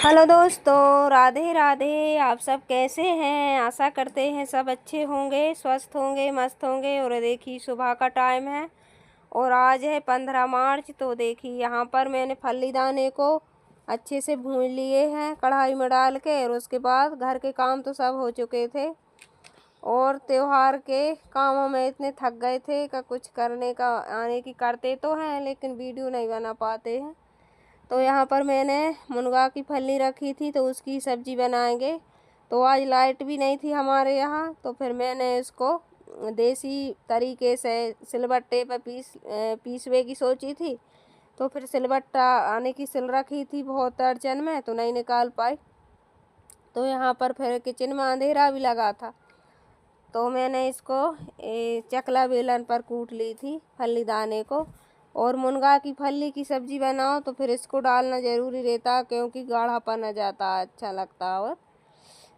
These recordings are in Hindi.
हेलो दोस्तों, राधे राधे। आप सब कैसे हैं? आशा करते हैं सब अच्छे होंगे, स्वस्थ होंगे, मस्त होंगे। और देखिए सुबह का टाइम है और आज है 15 मार्च। तो देखिए यहाँ पर मैंने फल्ली दाने को अच्छे से भून लिए हैं कढ़ाई में डाल के। और उसके बाद घर के काम तो सब हो चुके थे और त्योहार के कामों में इतने थक गए थे कि कुछ करने का आने की करते तो हैं लेकिन वीडियो नहीं बना पाते हैं। तो यहाँ पर मैंने मुनगा की फली रखी थी तो उसकी सब्ज़ी बनाएंगे। तो आज लाइट भी नहीं थी हमारे यहाँ, तो फिर मैंने इसको देसी तरीके से सिलबट्टे पर पीसवे की सोची थी। तो फिर सिलबट्टा आने की सिल रखी थी बहुत अड़चन में, तो नहीं निकाल पाई। तो यहाँ पर फिर किचन में अंधेरा भी लगा था, तो मैंने इसको चकला बेलन पर कूट ली थी फली दाने को। और मुनगा की फली की सब्ज़ी बनाओ तो फिर इसको डालना ज़रूरी रहता, क्योंकि गाढ़ापन आ जाता, अच्छा लगता। और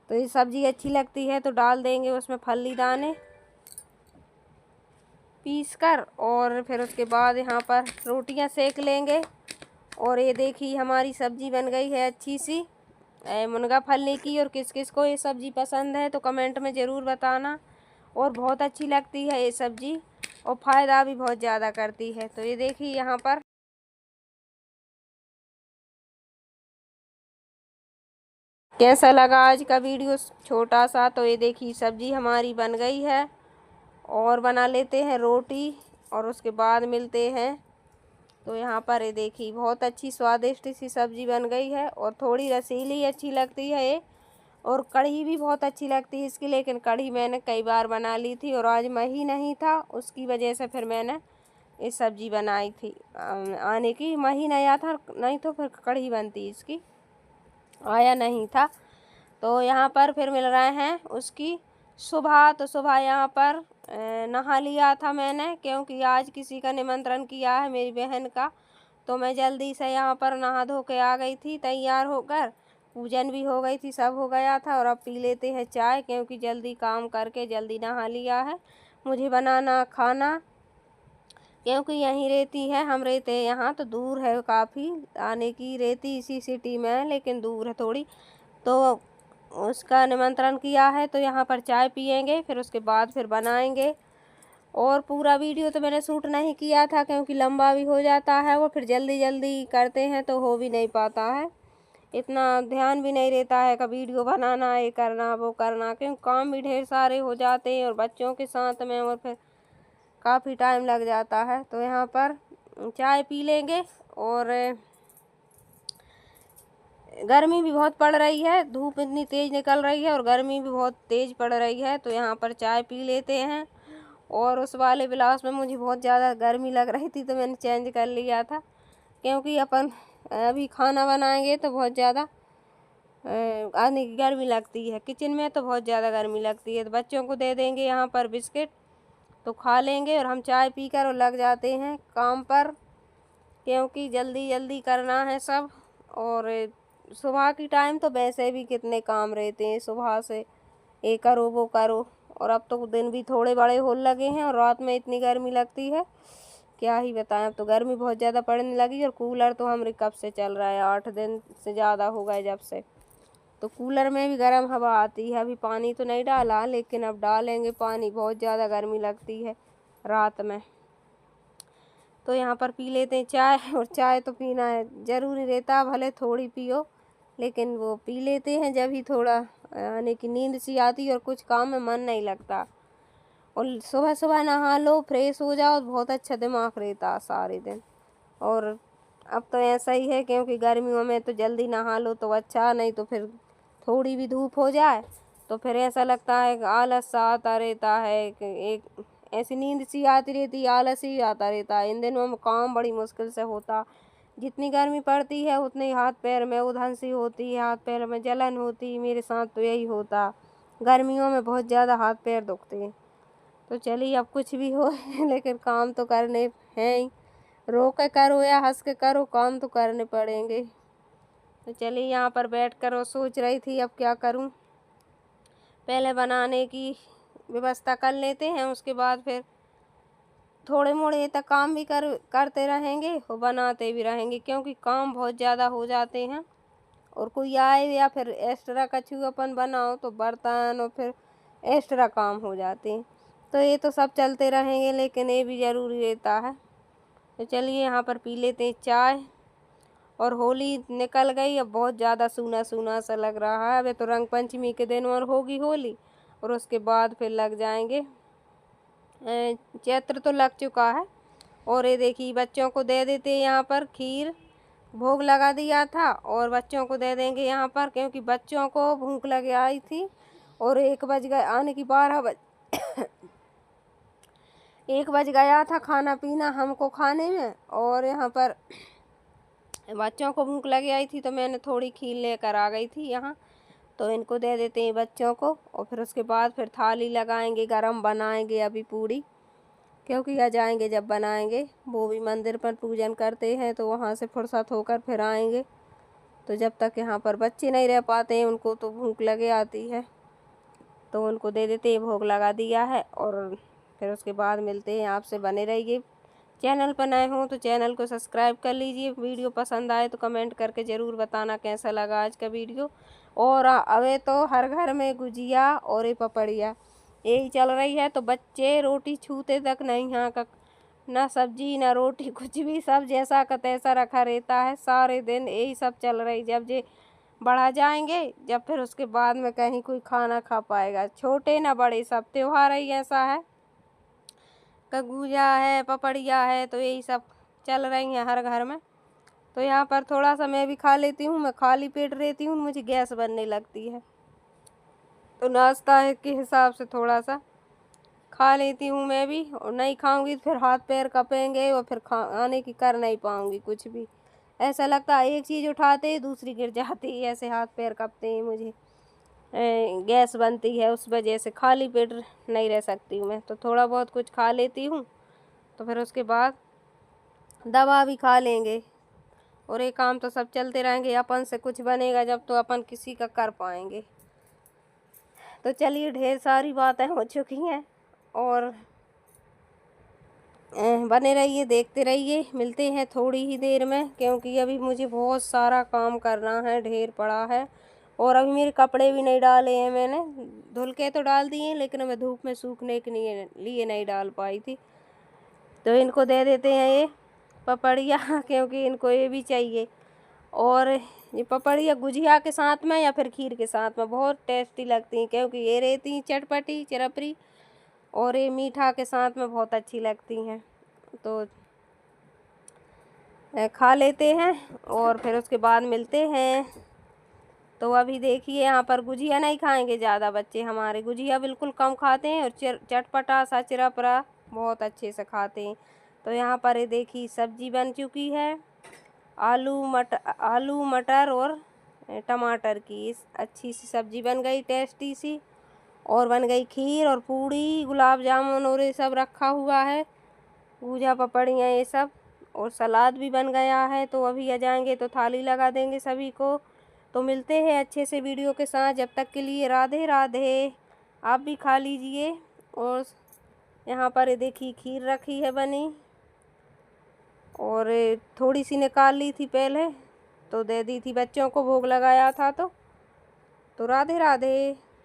तो ये सब्ज़ी अच्छी लगती है तो डाल देंगे उसमें फली दाने पीस कर। और फिर उसके बाद यहाँ पर रोटियाँ सेक लेंगे। और ये देखिए हमारी सब्ज़ी बन गई है अच्छी सी मुनगा फली की। और किस किस को ये सब्ज़ी पसंद है तो कमेंट में ज़रूर बताना। और बहुत अच्छी लगती है ये सब्ज़ी और फ़ायदा भी बहुत ज़्यादा करती है। तो ये देखिए यहाँ पर कैसा लगा आज का वीडियो छोटा सा। तो ये देखिए सब्ज़ी हमारी बन गई है और बना लेते हैं रोटी और उसके बाद मिलते हैं। तो यहाँ पर ये देखिए बहुत अच्छी स्वादिष्ट सी सब्ज़ी बन गई है और थोड़ी रसीली अच्छी लगती है ये। और कढ़ी भी बहुत अच्छी लगती है इसकी, लेकिन कढ़ी मैंने कई बार बना ली थी और आज मही नहीं था, उसकी वजह से फिर मैंने ये सब्ज़ी बनाई थी। आने की मही नहीं आया था, नहीं तो फिर कढ़ी बनती इसकी, आया नहीं था। तो यहाँ पर फिर मिल रहे हैं उसकी सुबह। तो सुबह यहाँ पर नहा लिया था मैंने, क्योंकि आज किसी का निमंत्रण किया है मेरी बहन का। तो मैं जल्दी से यहाँ पर नहा धो के आ गई थी तैयार होकर, पूजन भी हो गई थी, सब हो गया था। और अब पी लेते हैं चाय, क्योंकि जल्दी काम करके जल्दी नहा लिया है। मुझे बनाना खाना, क्योंकि यहीं रहती है, हम रहते हैं यहाँ तो दूर है काफ़ी, आने की रहती इसी सिटी में है लेकिन दूर है थोड़ी। तो उसका निमंत्रण किया है तो यहाँ पर चाय पियेंगे, फिर उसके बाद फिर बनाएंगे। और पूरा वीडियो तो मैंने शूट नहीं किया था क्योंकि लंबा भी हो जाता है, वो फिर जल्दी जल्दी करते हैं तो हो भी नहीं पाता है, इतना ध्यान भी नहीं रहता है कि वीडियो बनाना, ये करना वो करना, क्योंकि काम भी ढेर सारे हो जाते हैं और बच्चों के साथ में, और फिर काफ़ी टाइम लग जाता है। तो यहाँ पर चाय पी लेंगे। और गर्मी भी बहुत पड़ रही है, धूप इतनी तेज़ निकल रही है और गर्मी भी बहुत तेज़ पड़ रही है। तो यहाँ पर चाय पी लेते हैं। और उस वाले ब्लाउज में मुझे बहुत ज़्यादा गर्मी लग रही थी तो मैंने चेंज कर लिया था, क्योंकि अपन अभी खाना बनाएंगे तो बहुत ज़्यादा आने की गर्मी लगती है, किचन में तो बहुत ज़्यादा गर्मी लगती है। तो बच्चों को दे देंगे यहाँ पर बिस्किट, तो खा लेंगे और हम चाय पीकर और लग जाते हैं काम पर, क्योंकि जल्दी जल्दी करना है सब। और सुबह की टाइम तो वैसे भी कितने काम रहते हैं सुबह से, ये करो वो करो। और अब तो दिन भी थोड़े बड़े होने लगे हैं और रात में इतनी गर्मी लगती है, क्या ही बताएं। अब तो गर्मी बहुत ज़्यादा पड़ने लगी और कूलर तो हमारे कब से चल रहा है, 8 दिन से ज़्यादा हो गए जब से। तो कूलर में भी गर्म हवा आती है। अभी पानी तो नहीं डाला लेकिन अब डालेंगे पानी, बहुत ज़्यादा गर्मी लगती है रात में। तो यहाँ पर पी लेते हैं चाय, और चाय तो पीना है ज़रूरी रहता, भले थोड़ी पियो लेकिन वो पी लेते हैं जब ही थोड़ा आने की नींद सी आती है और कुछ काम में मन नहीं लगता। और सुबह सुबह नहा लो, फ्रेश हो जाओ, बहुत अच्छा दिमाग रहता सारे दिन। और अब तो ऐसा ही है, क्योंकि गर्मियों में तो जल्दी नहा लो तो अच्छा, नहीं तो फिर थोड़ी भी धूप हो जाए तो फिर ऐसा लगता है कि आलस सा आता रहता है, कि एक ऐसी नींद सी आती रहती, आलस ही आता रहता है। इन दिनों में काम बड़ी मुश्किल से होता, जितनी गर्मी पड़ती है उतनी हाथ पैर में उधन सी होती है, हाथ पैर में जलन होती। मेरे साथ तो यही होता, गर्मियों में बहुत ज़्यादा हाथ पैर दुखते हैं। तो चलिए अब कुछ भी हो लेकिन काम तो करने हैं ही, रो के करो या हंस के करो, काम तो करने पड़ेंगे। तो चलिए यहाँ पर बैठ कर और सोच रही थी अब क्या करूँ, पहले बनाने की व्यवस्था कर लेते हैं, उसके बाद फिर थोड़े मोड़े तक काम भी करते रहेंगे और बनाते भी रहेंगे, क्योंकि काम बहुत ज़्यादा हो जाते हैं और कोई आए या फिर एक्स्ट्रा कछु अपन बनाओ तो बर्तन और फिर एक्स्ट्रा काम हो जाते हैं। तो ये तो सब चलते रहेंगे, लेकिन ये भी ज़रूरी रहता है। तो चलिए यहाँ पर पी लेते हैं चाय। और होली निकल गई, अब बहुत ज़्यादा सूना सूना सा लग रहा है। अभी तो रंग पंचमी के दिन और होगी होली, और उसके बाद फिर लग जाएंगे चैत्र तो लग चुका है। और ये देखिए बच्चों को दे देते हैं यहाँ पर खीर, भोग लगा दिया था और बच्चों को दे देंगे यहाँ पर, क्योंकि बच्चों को भूख लग आई थी और 1 बज गए आने की 12 बज 1 बज गया था खाना पीना हमको खाने में, और यहाँ पर बच्चों को भूख लग आई थी तो मैंने थोड़ी खीर लेकर आ गई थी यहाँ। तो इनको दे देते हैं बच्चों को, और फिर उसके बाद फिर थाली लगाएंगे, गरम बनाएंगे अभी पूड़ी, क्योंकि आ जाएंगे जब बनाएंगे। वो भी मंदिर पर पूजन करते हैं तो वहाँ से फुर्सत होकर फिर आएंगे। तो जब तक यहाँ पर बच्चे नहीं रह पाते हैं उनको तो भूख लगे आती है, तो उनको दे देते हैं, भोग लगा दिया है। और फिर उसके बाद मिलते हैं आपसे, बने रहिए। चैनल पर नए हों तो चैनल को सब्सक्राइब कर लीजिए। वीडियो पसंद आए तो कमेंट करके ज़रूर बताना कैसा लगा आज का वीडियो। और अवे तो हर घर में गुजिया और ये पपड़िया यही चल रही है, तो बच्चे रोटी छूते तक नहीं यहाँ का, ना सब्जी ना रोटी कुछ भी, सब जैसा का तैसा रखा रहता है। सारे दिन यही सब चल रही। जब ये बढ़ा जाएंगे जब फिर उसके बाद में कहीं कोई खाना खा पाएगा, छोटे ना बड़े सब त्योहार ही ऐसा है। गुजिया है, पपड़िया है, तो यही सब चल रही हैं हर घर में। तो यहाँ पर थोड़ा सा मैं भी खा लेती हूँ, मैं खाली पेट रहती हूँ, मुझे गैस बनने लगती है, तो नाश्ता के हिसाब से थोड़ा सा खा लेती हूँ मैं भी। और नहीं खाऊंगी तो फिर हाथ पैर कपेंगे और फिर खाने की कर नहीं पाऊंगी कुछ भी। ऐसा लगता है एक चीज़ उठाते ही दूसरी गिर जाती है, ऐसे हाथ पैर कपते हैं मुझे, गैस बनती है, उस वजह से खाली पेट नहीं रह सकती हूँ मैं। तो थोड़ा बहुत कुछ खा लेती हूँ, तो फिर उसके बाद दवा भी खा लेंगे, और ये काम तो सब चलते रहेंगे। अपन से कुछ बनेगा जब तो अपन किसी का कर पाएंगे। तो चलिए, ढेर सारी बातें हो चुकी हैं, और बने रहिए, देखते रहिए। मिलते हैं थोड़ी ही देर में, क्योंकि अभी मुझे बहुत सारा काम करना है, ढेर पड़ा है। और अभी मेरे कपड़े भी नहीं डाले हैं मैंने, धुल के तो डाल दिए हैं, लेकिन मैं धूप में सूखने के लिए नहीं डाल पाई थी। तो इनको दे देते हैं ये पपड़िया क्योंकि इनको ये भी चाहिए। और ये पपड़िया गुजिया के साथ में या फिर खीर के साथ में बहुत टेस्टी लगती हैं, क्योंकि ये रहती हैं चटपटी चिरपरी, और ये मीठा के साथ में बहुत अच्छी लगती हैं। तो खा लेते हैं और फिर उसके बाद मिलते हैं। तो अभी देखिए यहाँ पर गुजिया नहीं खाएंगे ज़्यादा बच्चे हमारे, गुजिया बिल्कुल कम खाते हैं, और चटपटा सा चिरपरा बहुत अच्छे से खाते हैं। तो यहाँ पर ये देखिए सब्जी बन चुकी है, आलू मटर और टमाटर की अच्छी सी सब्जी बन गई, टेस्टी सी। और बन गई खीर और पूड़ी, गुलाब जामुन और ये सब रखा हुआ है, गुजिया पपड़ियाँ ये सब, और सलाद भी बन गया है। तो अभी आ जाएंगे तो थाली लगा देंगे सभी को। तो मिलते हैं अच्छे से वीडियो के साथ, जब तक के लिए राधे राधे। आप भी खा लीजिए। और यहाँ पर ये देखिए खीर रखी है बनी, और थोड़ी सी निकाल ली थी पहले, तो दे दी थी बच्चों को, भोग लगाया था। तो राधे राधे।